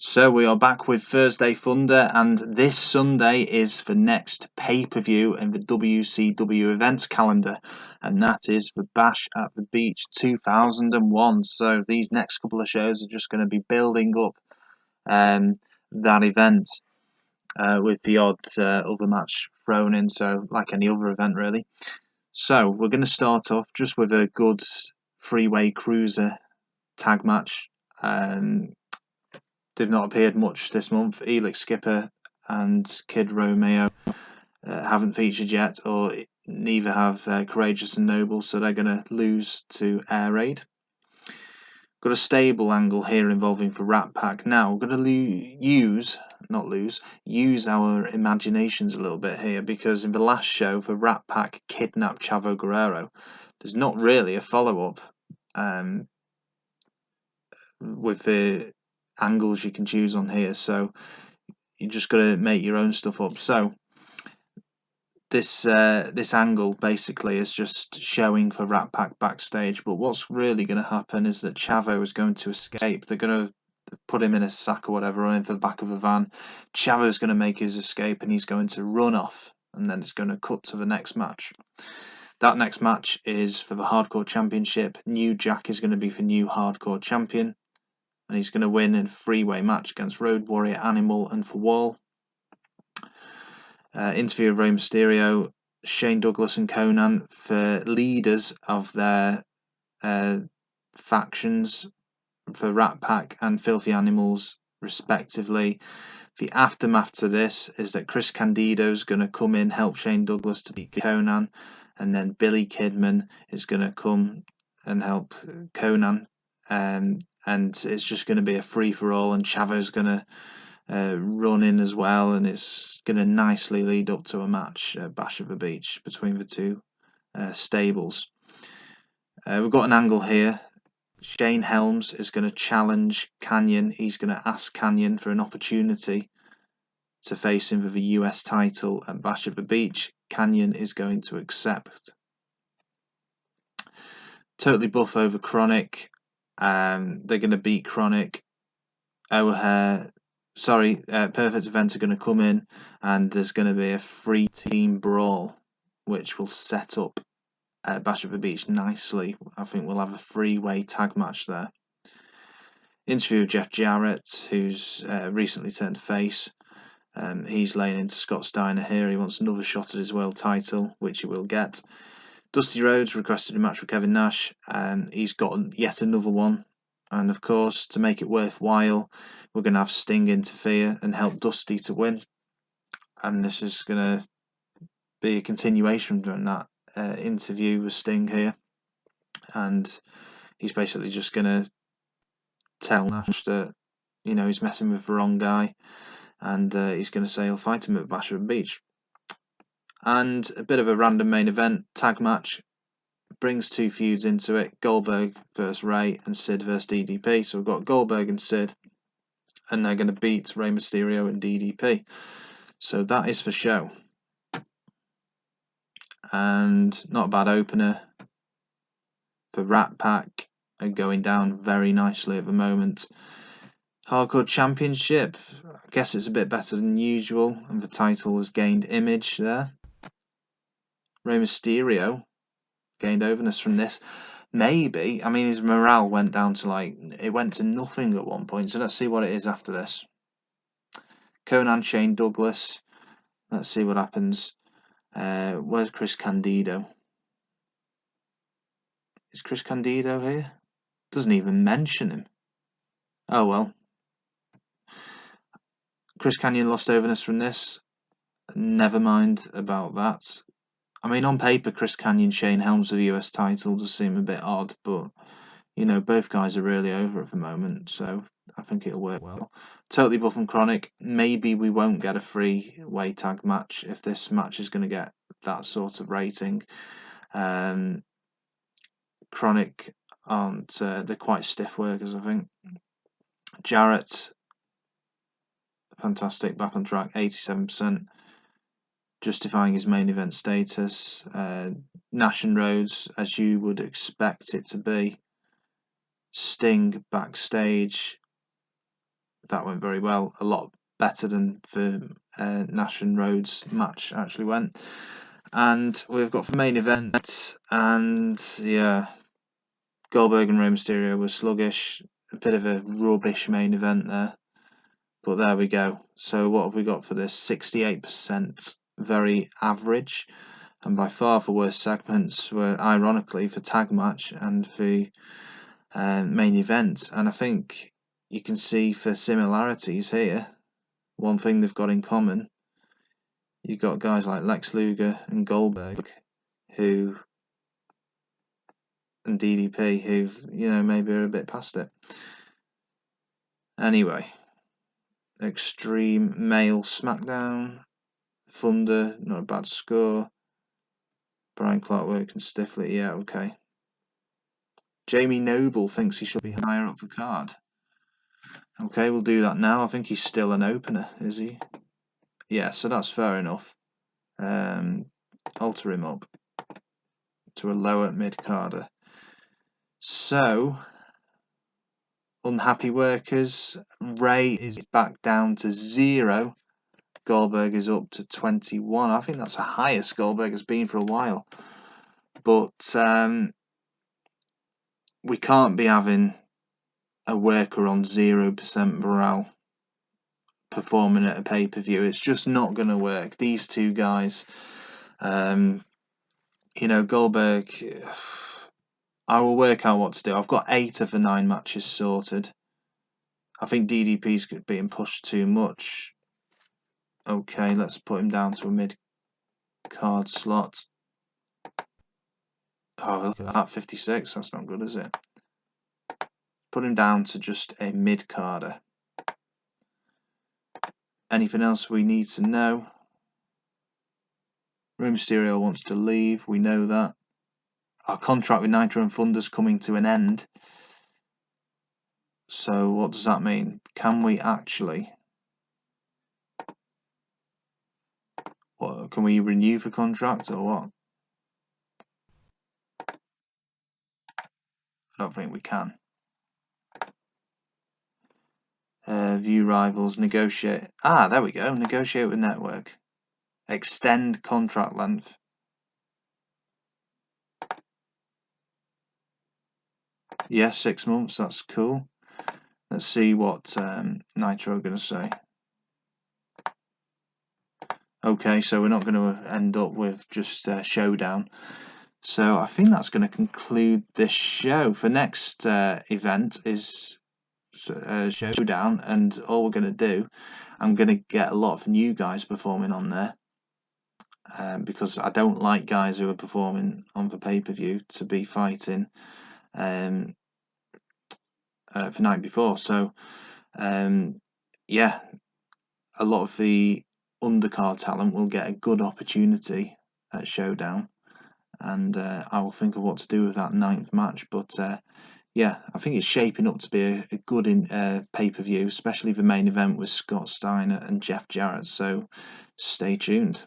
So we are back with Thursday Thunder, and this Sunday is the next pay-per-view in the WCW events calendar, and that is the Bash at the Beach 2001. So these next couple of shows are just going to be building up that event with the odd other match thrown in, so like any other event really. So we're going to start off just with a good three-way cruiser tag match. They've not appeared much this month. Elix Skipper and Kid Romeo haven't featured yet, or neither have Courageous and Noble, so they're going to lose to Air Raid. Got a stable angle here involving for Rat Pack. Now, we're going to use our imaginations a little bit here, because in the last show, the Rat Pack kidnapped Chavo Guerrero. There's not really a follow-up with the angles you can choose on here, so you just got to make your own stuff up. So this angle basically is just showing for Rat Pack backstage, but what's really going to happen is that Chavo is going to escape. They're going to put him in a sack or whatever, or into the back of a van. Chavo's going to make his escape, and he's going to run off, and then it's going to cut to the next match. That next match is for the Hardcore Championship. New Jack is going to be for new Hardcore Champion, and he's going to win in a three-way match against Road Warrior, Animal, and for Wall. Interview of Rey Mysterio, Shane Douglas, and Konnan for leaders of their factions for Rat Pack and Filthy Animals, respectively. The aftermath to this is that Chris Candido is going to come in, help Shane Douglas to beat Konnan, and then Billy Kidman is going to come and help Konnan. And it's just going to be a free-for-all, and Chavo's going to run in as well, and it's going to nicely lead up to a match at Bash at the Beach between the two stables. We've got an angle here. Shane Helms is going to challenge Kanyon. He's going to ask Kanyon for an opportunity to face him for the US title at Bash at the Beach. Kanyon is going to accept. Totally Buff over KroniK. They're going to beat KroniK. Perfect Event are going to come in, and there's going to be a 3-team brawl, which will set up Bash at the Beach nicely. I think we'll have a 3-way tag match there. Interview of Jeff Jarrett, who's recently turned face. He's laying into Scott Steiner here. He wants another shot at his world title, which he will get. Dusty Rhodes requested a match with Kevin Nash, and he's got yet another one. And of course, to make it worthwhile, we're going to have Sting interfere and help Dusty to win. And this is going to be a continuation from that interview with Sting here. And he's basically just going to tell Nash that, he's messing with the wrong guy. And he's going to say he'll fight him at Bash at the Beach. And a bit of a random main event tag match brings two feuds into it: Goldberg versus Rey and Sid versus DDP. So we've got Goldberg and Sid, and they're going to beat Rey Mysterio and DDP. So that is for show. And not a bad opener for Rat Pack, are going down very nicely at the moment. Hardcore Championship, I guess it's a bit better than usual, and the title has gained image there. Rey Mysterio gained overness from this. Maybe, his morale went down to it went to nothing at one point, so let's see what it is after this. Konnan, Shane Douglas, let's see what happens. Where's Chris Candido? Is Chris Candido here? Doesn't even mention him. Oh well. Chris Kanyon lost overness from this. Never mind about that. On paper, Chris Kanyon, Shane Helms for the US title does seem a bit odd, but both guys are really over at the moment, so I think it'll work well. Totally Buff and KroniK. Maybe we won't get a 3-way tag match if this match is going to get that sort of rating. KroniK aren't, they're quite stiff workers, I think. Jarrett, fantastic, back on track, 87%, justifying his main event status. Nash and Rhodes, as you would expect it to be. Sting backstage, that went very well. A lot better than the Nash and Rhodes match actually went. And we've got the main event, and yeah, Goldberg and Rey Mysterio was sluggish. A bit of a rubbish main event there. But there we go. So what have we got for this? 68%, very average. And by far the worst segments were, ironically, the tag match and the main event. And I think you can see the similarities here. One thing they've got in common, you've got guys like Lex Luger and Goldberg, and DDP, who, maybe are a bit past it. Anyway, Extreme Male SmackDown, Thunder, not a bad score. Brian Clark working stiffly, yeah, okay. Jamie Noble thinks he should be higher up the card. Okay, we'll do that now. I think he's still an opener, is he? Yeah, so that's fair enough. Alter him up to a lower mid-carder. So, unhappy workers. Rey is back down to 0. Goldberg is up to 21. I think that's the highest Goldberg has been for a while. But we can't be having a worker on 0% morale performing at a pay-per-view. It's just not going to work. These two guys, Goldberg, I will work out what to do. I've got 8 of the 9 matches sorted. I think DDP's being pushed too much. Okay, let's put him down to a mid-card slot. Oh, look at that, 56. That's not good, is it? Put him down to just a mid-carder. Anything else we need to know? Rey Mysterio wants to leave. We know that. Our contract with Nitro and Thunder's coming to an end. So what does that mean? Can we actually... can we renew the contract or what? I don't think we can. View rivals, negotiate. There we go. Negotiate with network. Extend contract length. Yeah, 6 months. That's cool. Let's see what Nitro are going to say. Okay, so we're not going to end up with just Showdown. So I think that's going to conclude this show. The next event is Showdown, and all we're going to do, I'm going to get a lot of new guys performing on there, because I don't like guys who are performing on the pay-per-view to be fighting the night before. So yeah, a lot of the undercard talent will get a good opportunity at Showdown, and I will think of what to do with that 9th match. But yeah, I think it's shaping up to be a good pay-per-view, especially the main event with Scott Steiner and Jeff Jarrett. So stay tuned.